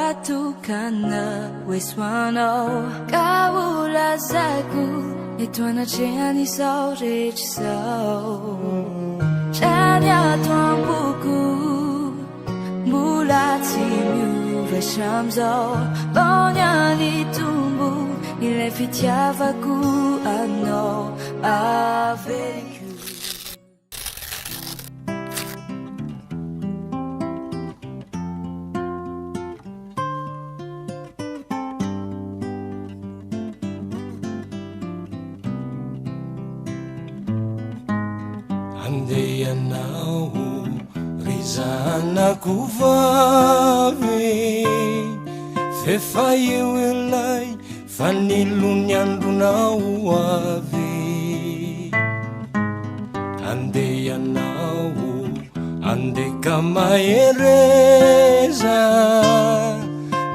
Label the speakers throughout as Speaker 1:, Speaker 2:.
Speaker 1: Watukana wiswano Kawula zaku Itwana chiani so rich so Chanya tuambuku Mulati mu veshamzo Bonya litumbu Ile fitiavaku ano Aveku
Speaker 2: Andeia nao rizana kuvave Fefa eo elay fanilony andro nao ave Andeia nao andeka mahereza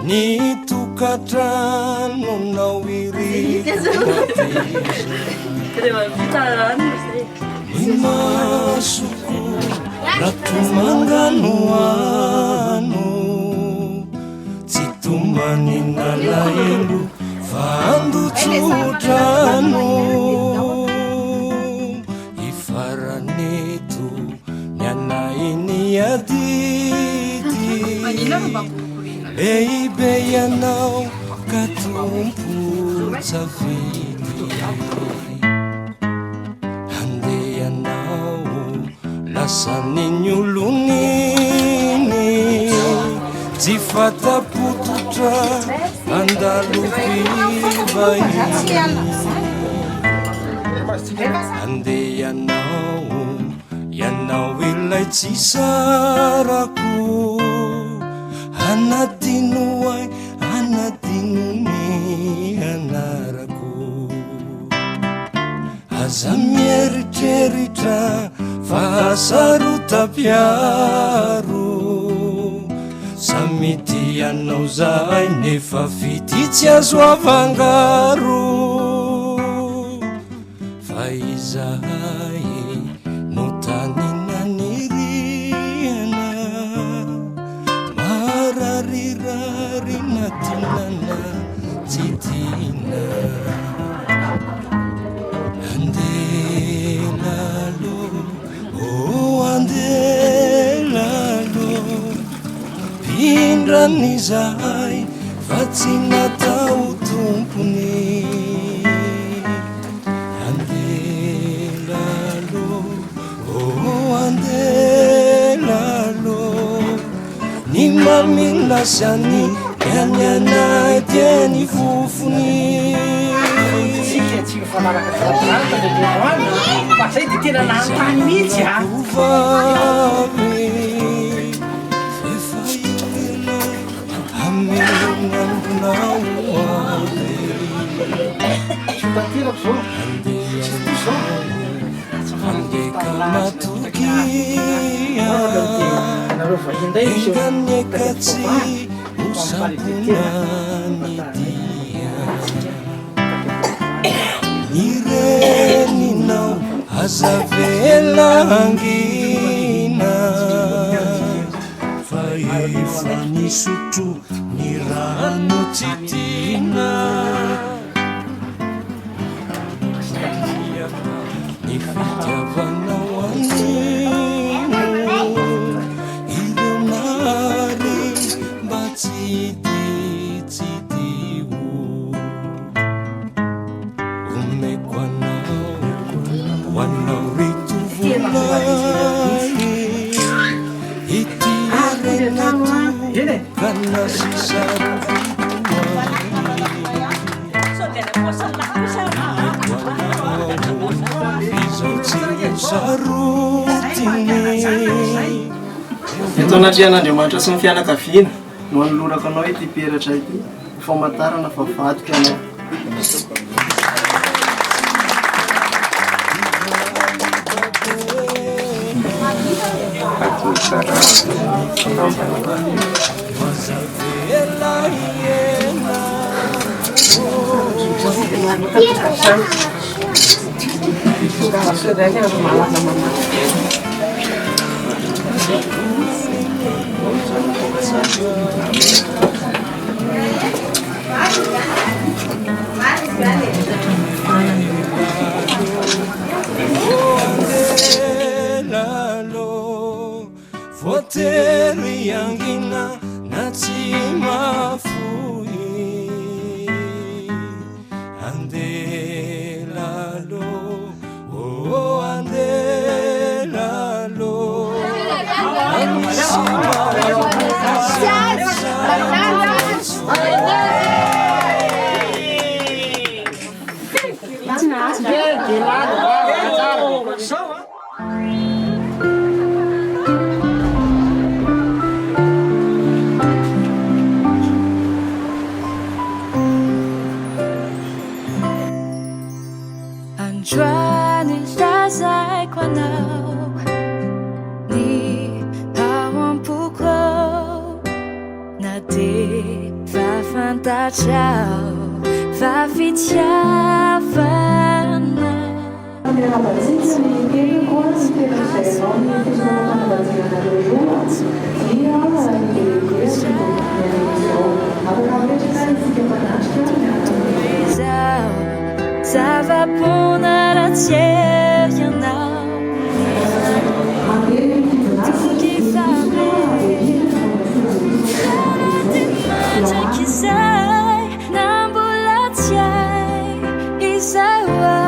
Speaker 2: Ny tokatrano nao Imasuku ratumangano ano Citumani nalaelu Vandu tsutrano Ifaranetu Nyana ini aditi Leibe yanao Katumpu tsavili Lasani nyulunini Zifata pututra Andalupi bayi Ande yanao ilay tsisaraku Anadinuai anadinuni anaraku Aza mieritreritra Fahasaruta piaro Samity ianao zay nefa vity tsy azo avangaro Fa izahay no tanina niriana Mararirari natinana tsy tina Andelalo Andelalo Pindrany zahay fa tsy natao tompony Andelalo Andelalo Ny mamilasany Ianianay tiany fofony
Speaker 3: Pasay di tena nantany mihitsy ha.
Speaker 2: Nireninao azavelangina fa efa nisotro ny rano tsy tiana ny fitiavanao anino ireo nary mba tsy dio omeko anao hoanao ritovonay ity arenato kana
Speaker 4: Eto anatrian'Andriamanitra sy ny fianakaviana no anolorako anao ity peratra ity famantarana fa vadika anao.
Speaker 2: miangina na tsy mafoy andelalo andelalo
Speaker 1: Androany lazay kwanao ny hawampoko na de fafantatrao fafitiavana Zavapona ratsiejanao Kisay nambulatsiay isawa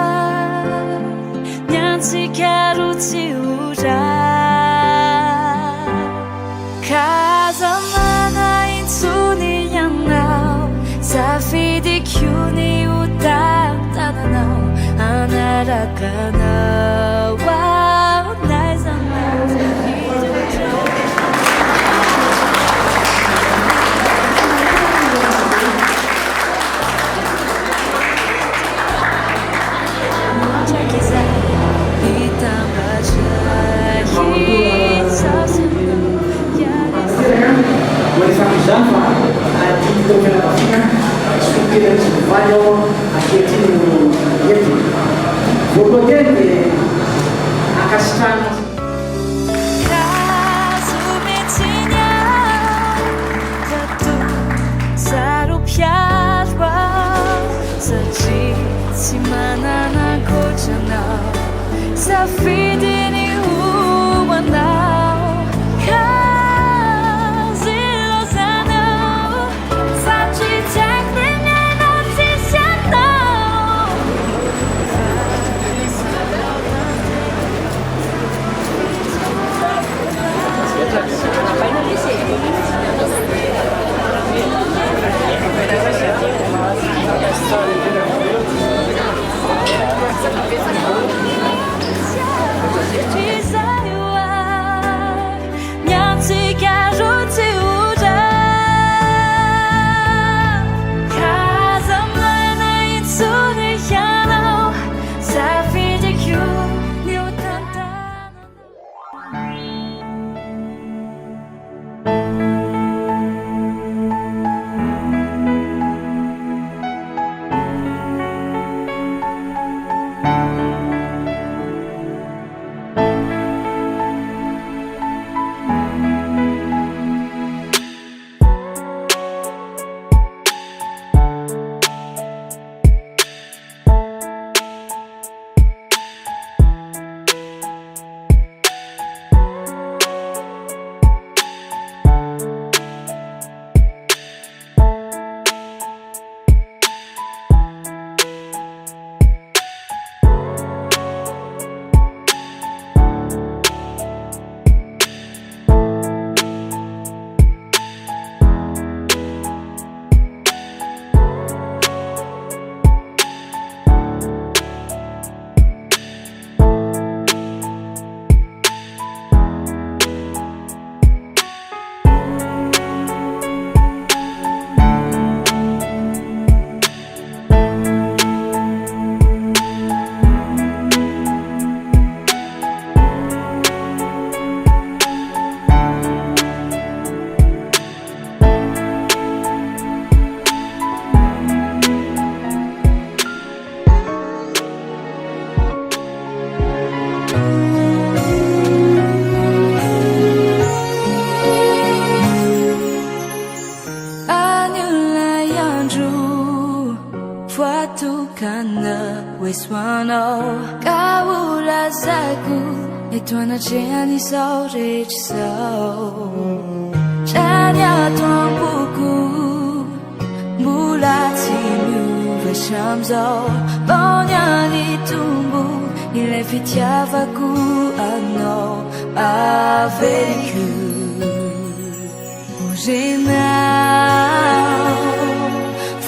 Speaker 1: nyantsikarutsy ura kazamana intsony ianao safidikyuni utantananao anarakanao naizanao Safidini umanao kazilozanao sachiteknena tisianao Wiswano kaula zaku etwana cheni so rich so Shamzo Bonyani tumbu Il fitiavaku ano avec Ujena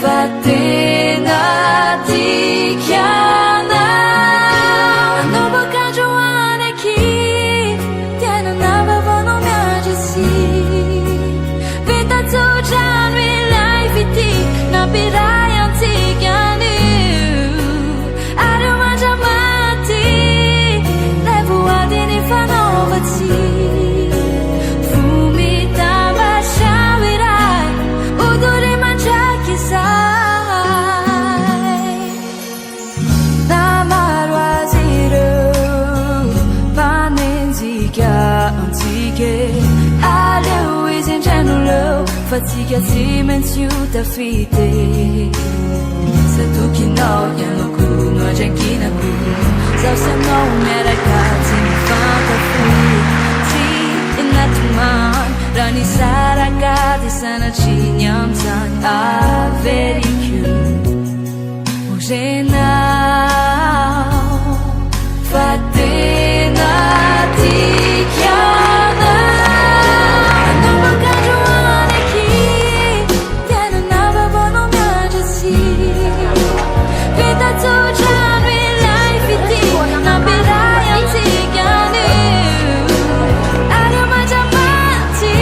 Speaker 1: Fatena Tikiana No bocajoane ki Tiena nava vono miagesi Vita tujanwi life iti Na pirai antikiani Ario mangiamati Levo adini fanovati Fumi tama shawirai Uduri mangiaki sai Na maroisiru Panenzika antike Aleu isingenulo Fatica si menziuta fite Se tu chi no glielo cu No genchina cu Sau se no me ragazzi mi fanta fui Si in natuman Rani saragati sana cinyam san A very cute Ujena Fatena Tikiana No bocajoane ki Tiena nava vono miagesi Vita tujanwi life iti Na pirai antikiani Ario mangiamati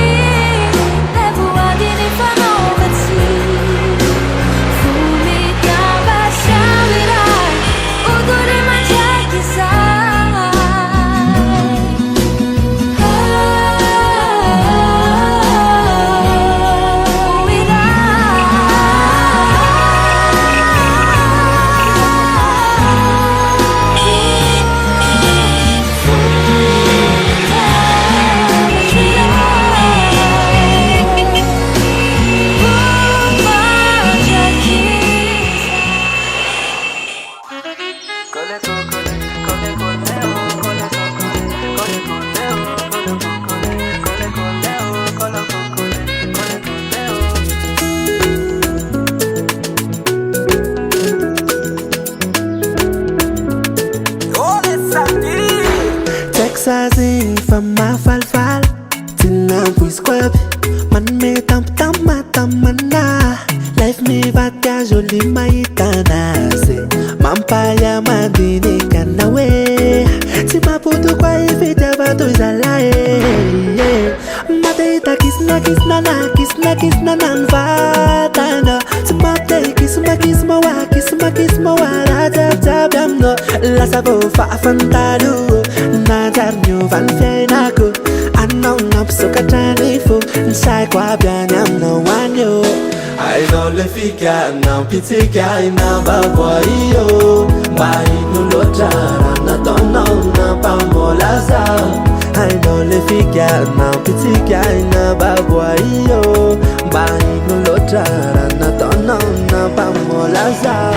Speaker 1: Levo adini fanovati Fumi tava shawirai Uduri mangiaki
Speaker 5: Texas from my falfal Tina squab Man me tam tam matamana Life me vatia joli maitana se Mampaya madini kanawe Si maputu kwa ifite vatu izalae Mateita kisna kisna nan vatana Si mate kisma wa Radab damno La sabo fa fantalu Nadarnyo van fenako Anong napso katanifu Nsai kwa bianyam no wanyo I don't le fika na pitika ina babwa iyo Mai nulotara na tono na pamolaza I don't le fika na pitika ina babwa iyo Mai nulotara na tono na pamolaza